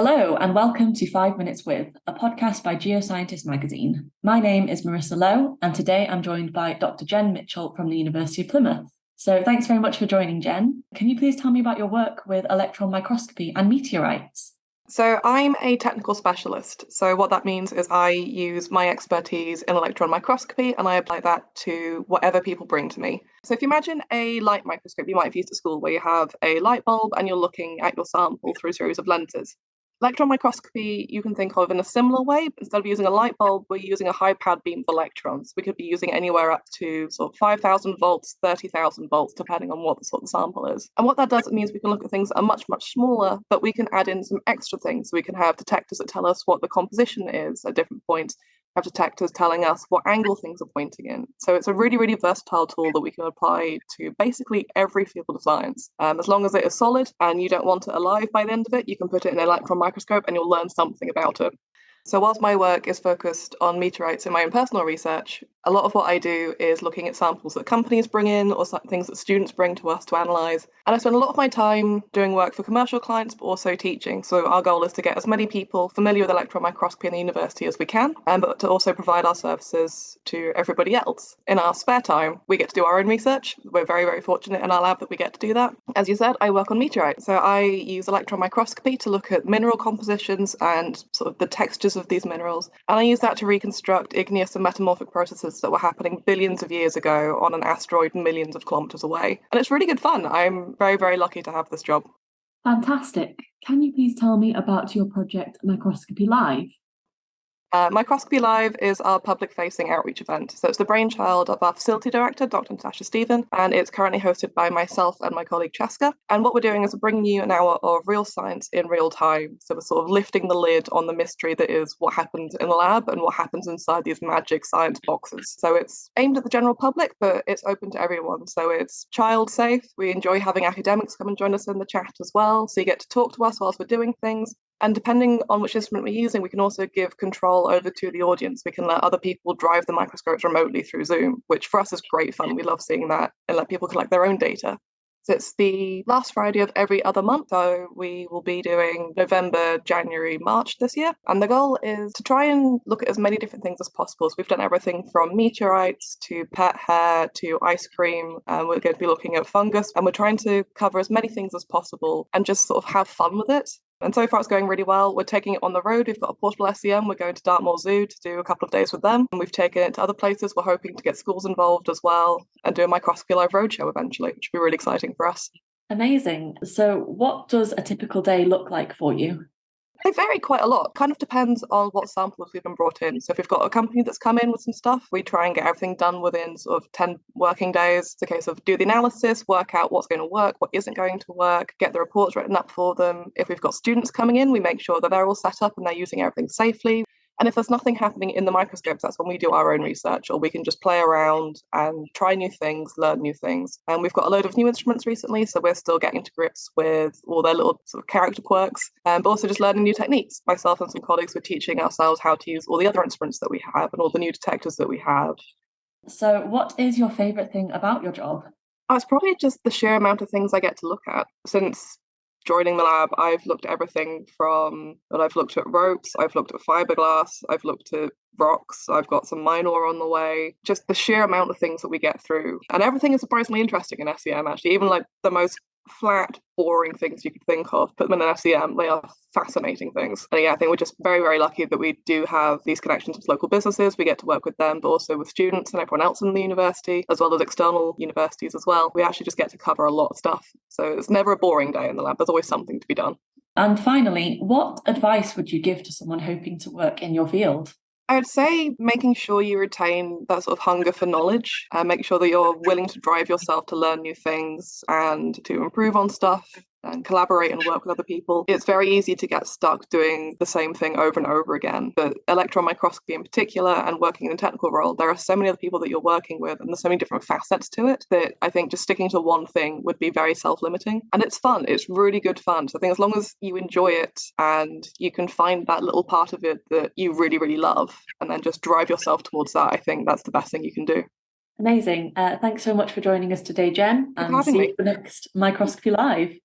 Hello, and welcome to 5 Minutes With, a podcast by Geoscientist magazine. My name is Marissa Lowe, and today I'm joined by Dr. Jen Mitchell from the University of Plymouth. So thanks very much for joining, Jen. Can you please tell me about your work with electron microscopy and meteorites? So I'm a technical specialist. So what that means is I use my expertise in electron microscopy and I apply that to whatever people bring to me. So if you imagine a light microscope you might have used at school where you have a light bulb and you're looking at your sample through a series of lenses. Electron microscopy you can think of in a similar way, but instead of using a light bulb, we're using a high-powered beam of electrons. We could be using anywhere up to sort of 5,000 volts, 30,000 volts, depending on what the sort of sample is. And what that does, it means we can look at things that are much, much smaller, but we can add in some extra things. So we can have detectors that tell us what the composition is at different points, have detectors telling us what angle things are pointing in. So it's a really, really versatile tool that we can apply to basically every field of science. As long as it is solid and you don't want it alive by the end of it, you can put it in an electron microscope and you'll learn something about it. So whilst my work is focused on meteorites in my own personal research, a lot of what I do is looking at samples that companies bring in or things that students bring to us to analyse. And I spend a lot of my time doing work for commercial clients, but also teaching. So our goal is to get as many people familiar with electron microscopy in the university as we can, but to also provide our services to everybody else. In our spare time, we get to do our own research. We're very, very fortunate in our lab that we get to do that. As you said, I work on meteorites. So I use electron microscopy to look at mineral compositions and sort of the textures of these minerals. And I use that to reconstruct igneous and metamorphic processes that were happening billions of years ago on an asteroid millions of kilometers away. And it's really good fun. I'm very, very lucky to have this job. Fantastic. Can you please tell me about your project Microscopy Live? Microscopy Live is our public-facing outreach event. So it's the brainchild of our facility director, Dr. Natasha Stephen, and it's currently hosted by myself and my colleague Cheska. And what we're doing is we're bringing you an hour of real science in real time. So we're sort of lifting the lid on the mystery that is what happens in the lab and what happens inside these magic science boxes. So it's aimed at the general public, but it's open to everyone. So it's child safe. We enjoy having academics come and join us in the chat as well. So you get to talk to us whilst we're doing things. And depending on which instrument we're using, we can also give control over to the audience. We can let other people drive the microscopes remotely through Zoom, which for us is great fun. We love seeing that and let people collect their own data. So it's the last Friday of every other month. So we will be doing November, January, March this year. And the goal is to try and look at as many different things as possible. So we've done everything from meteorites to pet hair to ice cream. And we're going to be looking at fungus. And we're trying to cover as many things as possible and just sort of have fun with it. And so far it's going really well. We're taking it on the road. We've got a portable SEM. We're going to Dartmoor Zoo to do a couple of days with them. And we've taken it to other places. We're hoping to get schools involved as well and do a Microscopy Live roadshow eventually, which will be really exciting for us. Amazing. So what does a typical day look like for you? They vary quite a lot. Kind of depends on what samples we've been brought in. So if we've got a company that's come in with some stuff, we try and get everything done within sort of 10 working days. It's a case of do the analysis, work out what's going to work, what isn't going to work, get the reports written up for them. If we've got students coming in, we make sure that they're all set up and they're using everything safely. And if there's nothing happening in the microscopes, that's when we do our own research, or we can just play around and try new things, learn new things. And we've got a load of new instruments recently, so we're still getting to grips with all their little sort of character quirks, but also just learning new techniques. Myself and some colleagues were teaching ourselves how to use all the other instruments that we have and all the new detectors that we have. So what is your favourite thing about your job? It's probably just the sheer amount of things I get to look at. Since joining the lab, I've looked at everything from, well, I've looked at ropes, I've looked at fiberglass, I've looked at rocks, I've got some mine ore on the way, just the sheer amount of things that we get through. And everything is surprisingly interesting in SEM, actually, even like the most flat, boring things you could think of, put them in an SEM, they are fascinating things. And yeah, I think we're just very, very lucky that we do have these connections with local businesses. We get to work with them, but also with students and everyone else in the university, as well as external universities as well. We actually just get to cover a lot of stuff. So it's never a boring day in the lab. There's always something to be done. And finally, what advice would you give to someone hoping to work in your field? I would say making sure you retain that sort of hunger for knowledge and make sure that you're willing to drive yourself to learn new things and to improve on stuff and collaborate and work with other people. It's very easy to get stuck doing the same thing over and over again. But electron microscopy in particular and working in a technical role, there are so many other people that you're working with and there's so many different facets to it that I think just sticking to one thing would be very self-limiting. And it's fun. It's really good fun. So I think as long as you enjoy it and you can find that little part of it that you really, really love and then just drive yourself towards that, I think that's the best thing you can do. Amazing. Thanks so much for joining us today, Jen, and see you for the next Microscopy Live.